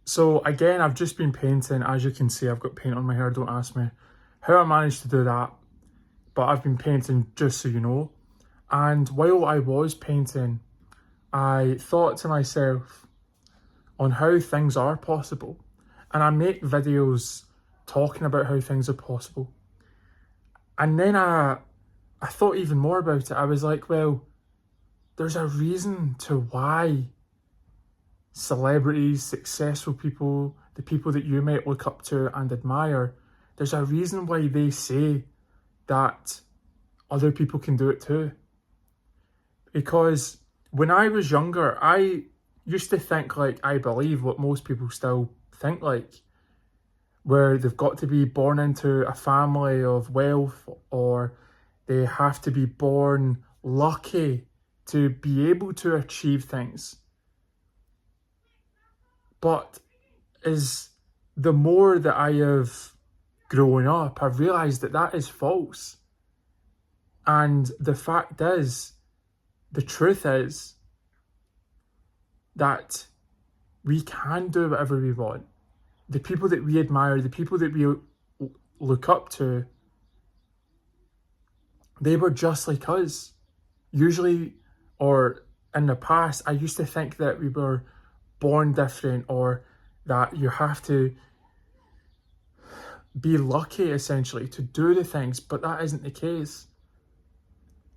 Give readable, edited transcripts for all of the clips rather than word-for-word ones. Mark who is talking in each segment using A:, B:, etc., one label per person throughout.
A: So again, I've just been painting. As you can see, I've got paint on my hair. Don't ask me how I managed to do that, but I've been painting, just so you know. And while I was painting, I thought to myself on how things are possible. And I make videos talking about how things are possible. And then I thought even more about it. I was like, well, there's a reason to why celebrities, successful people, the people that you might look up to and admire, there's a reason why they say that other people can do it too. Because when I was younger, I used to think like I believe what most people still think like, where they've got to be born into a family of wealth or they have to be born lucky to be able to achieve things. But is the more that I have grown up, I've realised that that is false. And the fact is, the truth is that we can do whatever we want. The people that we admire, the people that we look up to, they were just like us. Usually, or in the past, I used to think that we were born different or that you have to be lucky essentially to do the things, but that isn't the case.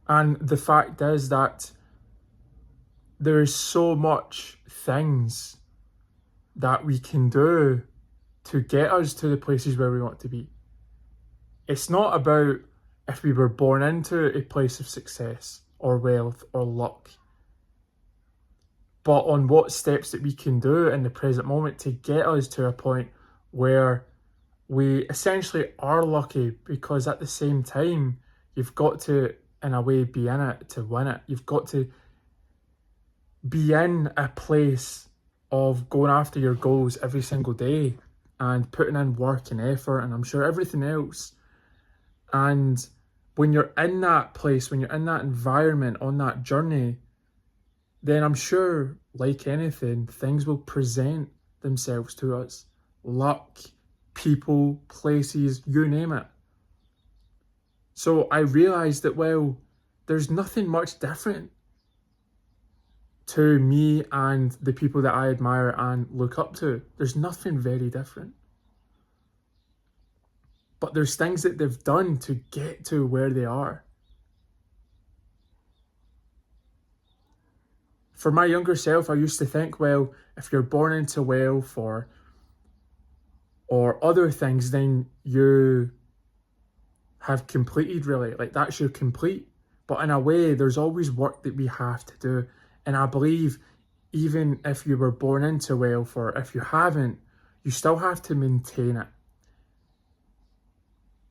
A: And the fact is that there is so much things that we can do to get us to the places where we want to be. It's not about if we were born into a place of success or wealth or luck, but on what steps that we can do in the present moment to get us to a point where we essentially are lucky, because at the same time, you've got to, in a way, be in it to win it. You've got to be in a place of going after your goals every single day and putting in work and effort and I'm sure everything else. And when you're in that place, when you're in that environment, on that journey, then I'm sure, like anything, things will present themselves to us. Luck, people, places, you name it. So I realised that, well, there's nothing much different to me and the people that I admire and look up to. There's nothing very different. But there's things that they've done to get to where they are. For my younger self, I used to think, well, if you're born into wealth or other things, then you have completed, really. Like, that's your complete. But in a way, there's always work that we have to do. And I believe even if you were born into wealth or if you haven't, you still have to maintain it.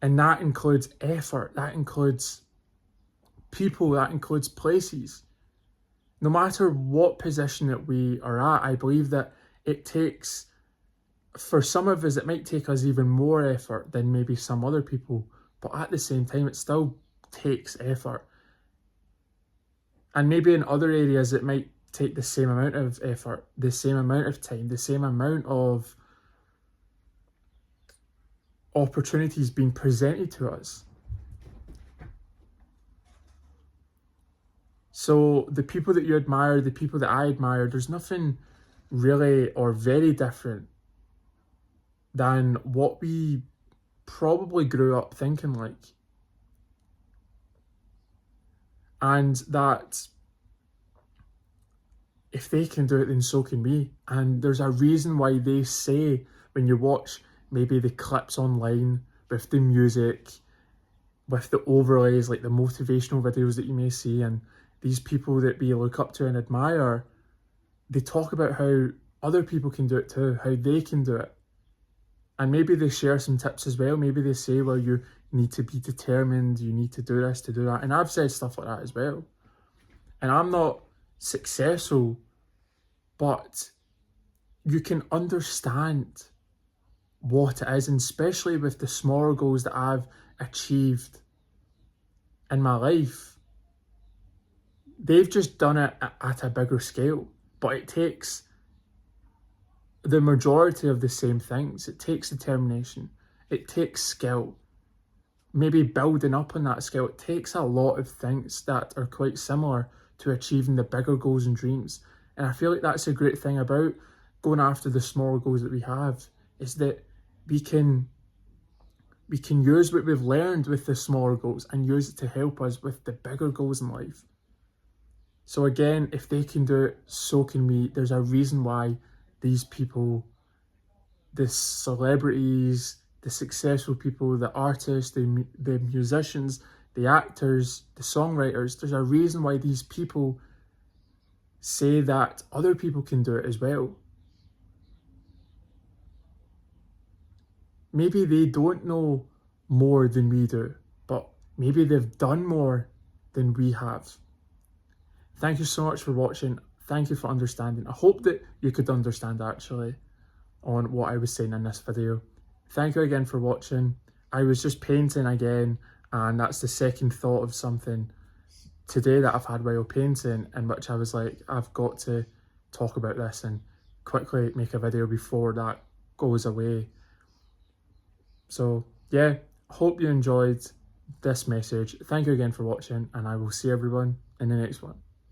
A: And that includes effort, that includes people, that includes places. No matter what position that we are at, I believe that it takes, for some of us, it might take us even more effort than maybe some other people, but at the same time, it still takes effort. And maybe in other areas, it might take the same amount of effort, the same amount of time, the same amount of opportunities being presented to us. So the people that you admire, the people that I admire, there's nothing really or very different than what we probably grew up thinking like. And that if they can do it, then so can we. And there's a reason why they say, when you watch maybe the clips online with the music, with the overlays, like the motivational videos that you may see, and these people that we look up to and admire, they talk about how other people can do it too, how they can do it. And maybe they share some tips as well. Maybe they say, well, you need to be determined, you need to do this, to do that. And I've said stuff like that as well. And I'm not successful, but you can understand what it is, and especially with the smaller goals that I've achieved in my life. They've just done it at a bigger scale, but it takes the majority of the same things. It takes determination. It takes skill. Maybe building up on that skill. It takes a lot of things that are quite similar to achieving the bigger goals and dreams. And I feel like that's a great thing about going after the smaller goals that we have, is that we can use what we've learned with the smaller goals and use it to help us with the bigger goals in life. So again, if they can do it, so can we. There's a reason why these people, the celebrities, the successful people, the artists, the musicians, the actors, the songwriters, there's a reason why these people say that other people can do it as well. Maybe they don't know more than we do, but maybe they've done more than we have. Thank you so much for watching. Thank you for understanding. I hope that you could understand actually on what I was saying in this video. Thank you again for watching. I was just painting again, and that's the second thought of something today that I've had while painting, in which I was like, I've got to talk about this and quickly make a video before that goes away. So yeah, hope you enjoyed this message. Thank you again for watching, and I will see everyone in the next one.